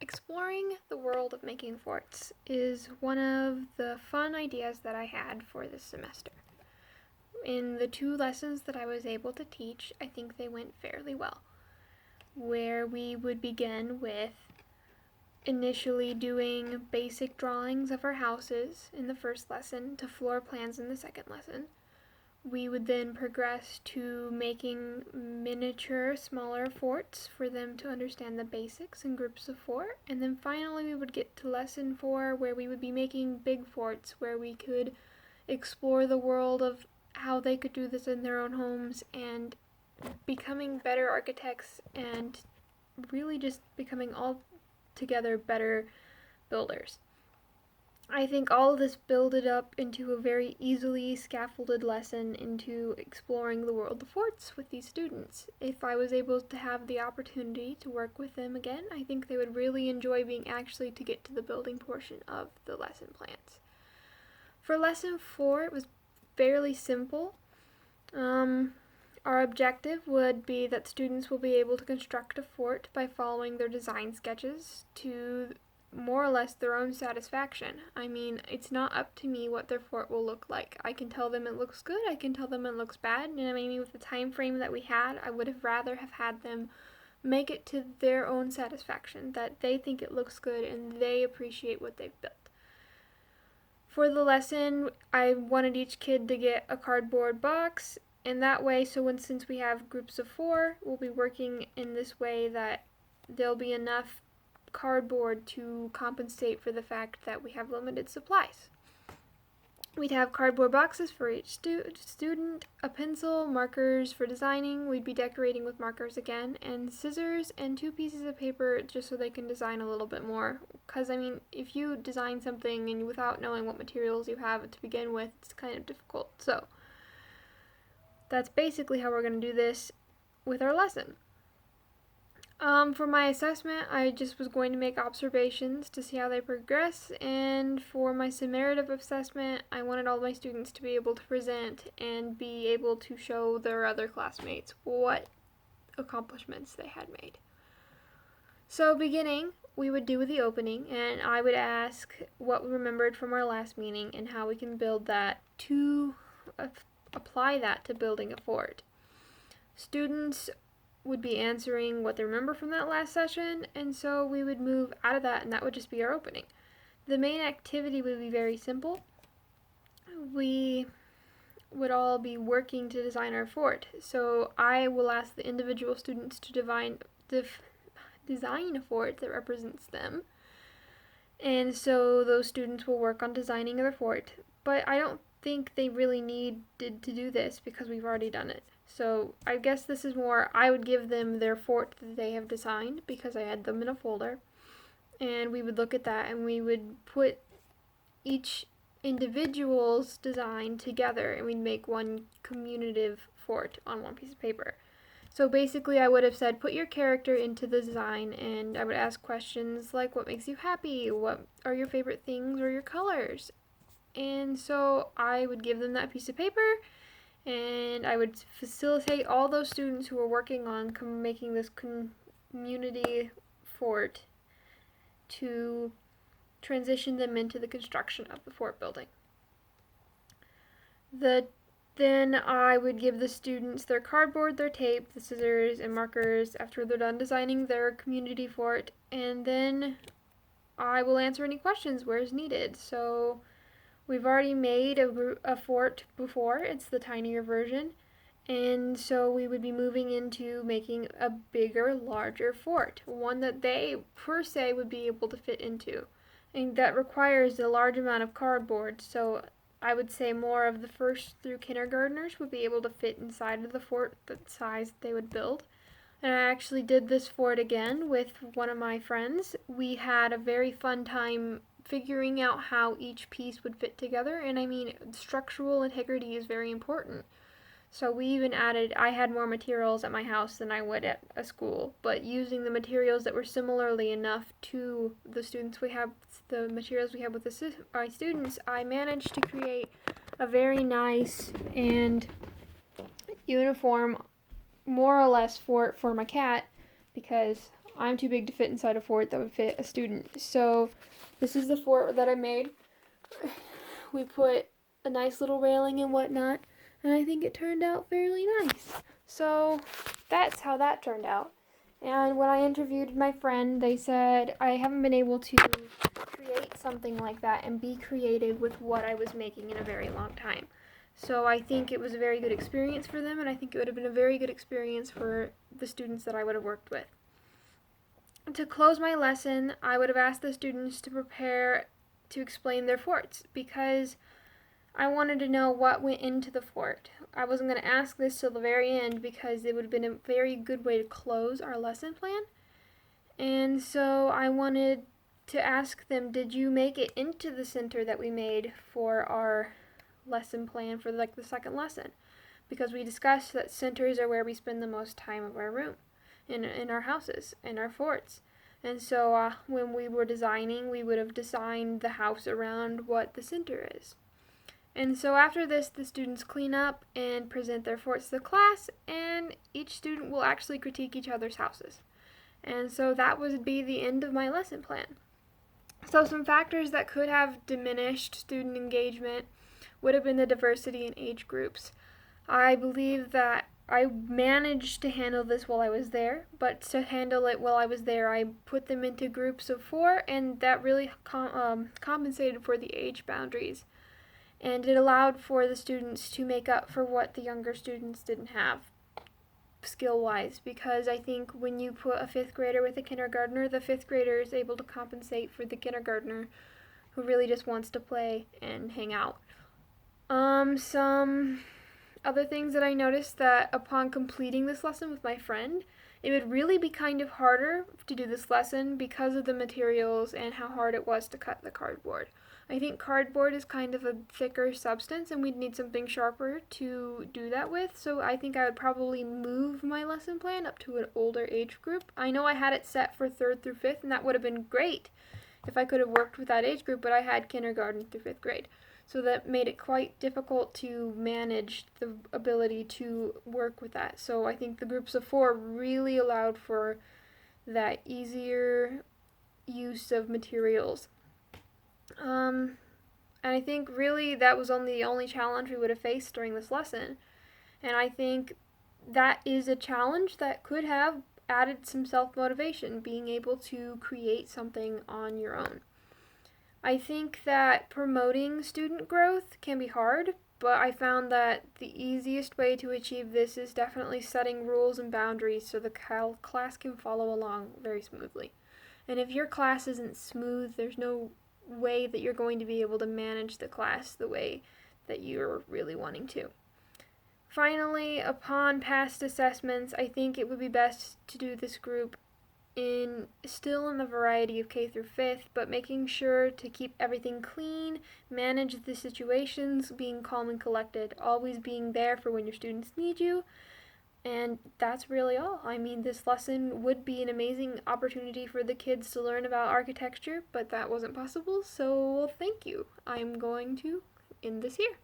Exploring the world of making forts is one of the fun ideas that I had for this semester. In the 2 lessons that I was able to teach, I think they went fairly well. Where we would begin with initially doing basic drawings of our houses in the first lesson to floor plans in the second lesson. We would then progress to making miniature, smaller forts for them to understand the basics in groups of 4. And then finally we would get to lesson 4, where we would be making big forts, where we could explore the world of how they could do this in their own homes and becoming better architects and really just becoming all together better builders. I think all of this builded up into a very easily scaffolded lesson into exploring the world of forts with these students. If I was able to have the opportunity to work with them again, I think they would really enjoy being actually to get to the building portion of the lesson plans. For lesson 4, it was fairly simple. Our objective would be that students will be able to construct a fort by following their design sketches to more or less their own satisfaction. I mean, it's not up to me what their fort will look like. I can tell them it looks good, I can tell them it looks bad, and maybe with the time frame that we had, I would have rather have had them make it to their own satisfaction, that they think it looks good and they appreciate what they've built. For the lesson, I wanted each kid to get a cardboard box, and that way, since we have groups of 4, we'll be working in this way that there'll be enough cardboard to compensate for the fact that we have limited supplies. We'd have cardboard boxes for each student, a pencil, markers for designing, we'd be decorating with markers again, and scissors and 2 pieces of paper just so they can design a little bit more. Because, if you design something and without knowing what materials you have to begin with, it's kind of difficult. So, that's basically how we're going to do this with our lesson. For my assessment, I just was going to make observations to see how they progress, and for my summative assessment, I wanted all my students to be able to present and be able to show their other classmates what accomplishments they had made. So beginning, we would do the opening, and I would ask what we remembered from our last meeting and how we can build that to apply that to building a fort. Students would be answering what they remember from that last session, and so we would move out of that, and that would just be our opening. The main activity would be very simple. We would all be working to design our fort, so I will ask the individual students to design a fort that represents them, and so those students will work on designing their fort. But I don't think they really needed to do this because we've already done it. So I guess this is more, I would give them their fort that they have designed because I had them in a folder, and we would look at that and we would put each individual's design together and we'd make one communicative fort on one piece of paper. So basically I would have said, put your character into the design, and I would ask questions like, what makes you happy? What are your favorite things or your colors? And so I would give them that piece of paper, and I would facilitate all those students who were working on making this community fort to transition them into the construction of the fort building. Then I would give the students their cardboard, their tape, the scissors, and markers after they're done designing their community fort, and then I will answer any questions where is needed. So we've already made a fort before, it's the tinier version, and so we would be moving into making a bigger, larger fort, one that they, per se, would be able to fit into. And that requires a large amount of cardboard, so I would say more of the first through kindergartners would be able to fit inside of the fort, the size they would build. And I actually did this fort again with one of my friends. We had a very fun time figuring out how each piece would fit together, and structural integrity is very important. So we even I had more materials at my house than I would at a school, but using the materials that were similarly enough to the materials we have with my students, I managed to create a very nice and uniform, more or less, fort for my cat, because I'm too big to fit inside a fort that would fit a student. So this is the fort that I made. We put a nice little railing and whatnot, and I think it turned out fairly nice. So that's how that turned out. And when I interviewed my friend, they said I haven't been able to create something like that and be creative with what I was making in a very long time. So I think it was a very good experience for them, and I think it would have been a very good experience for the students that I would have worked with. To close my lesson, I would have asked the students to prepare to explain their forts, because I wanted to know what went into the fort. I wasn't going to ask this till the very end because it would have been a very good way to close our lesson plan. And so I wanted to ask them, did you make it into the center that we made for our lesson plan for the second lesson? Because we discussed that centers are where we spend the most time of our room, in our houses, in our forts. And so when we were designing, we would have designed the house around what the center is. And so after this, the students clean up and present their forts to the class, and each student will actually critique each other's houses. And so that would be the end of my lesson plan. So some factors that could have diminished student engagement would have been the diversity in age groups. I believe that I managed to handle this while I was there, but to handle it while I was there, I put them into groups of 4, and that really compensated for the age boundaries. And it allowed for the students to make up for what the younger students didn't have skill-wise, because I think when you put a 5th grader with a kindergartner, the 5th grader is able to compensate for the kindergartner who really just wants to play and hang out. Some other things that I noticed, that upon completing this lesson with my friend, it would really be kind of harder to do this lesson because of the materials and how hard it was to cut the cardboard. I think cardboard is kind of a thicker substance, and we'd need something sharper to do that with, so I think I would probably move my lesson plan up to an older age group. I know I had it set for 3rd through 5th, and that would have been great if I could have worked with that age group, but I had kindergarten through 5th grade. So that made it quite difficult to manage the ability to work with that. So I think the groups of 4 really allowed for that easier use of materials. And I think really that was the only challenge we would have faced during this lesson. And I think that is a challenge that could have added some self-motivation, being able to create something on your own. I think that promoting student growth can be hard, but I found that the easiest way to achieve this is definitely setting rules and boundaries so the class can follow along very smoothly. And if your class isn't smooth, there's no way that you're going to be able to manage the class the way that you're really wanting to. Finally, upon past assessments, I think it would be best to do this group still in the variety of K through 5th, but making sure to keep everything clean, manage the situations, being calm and collected, always being there for when your students need you. And that's really all. I mean, this lesson would be an amazing opportunity for the kids to learn about architecture, but that wasn't possible, so thank you. I'm going to end this here.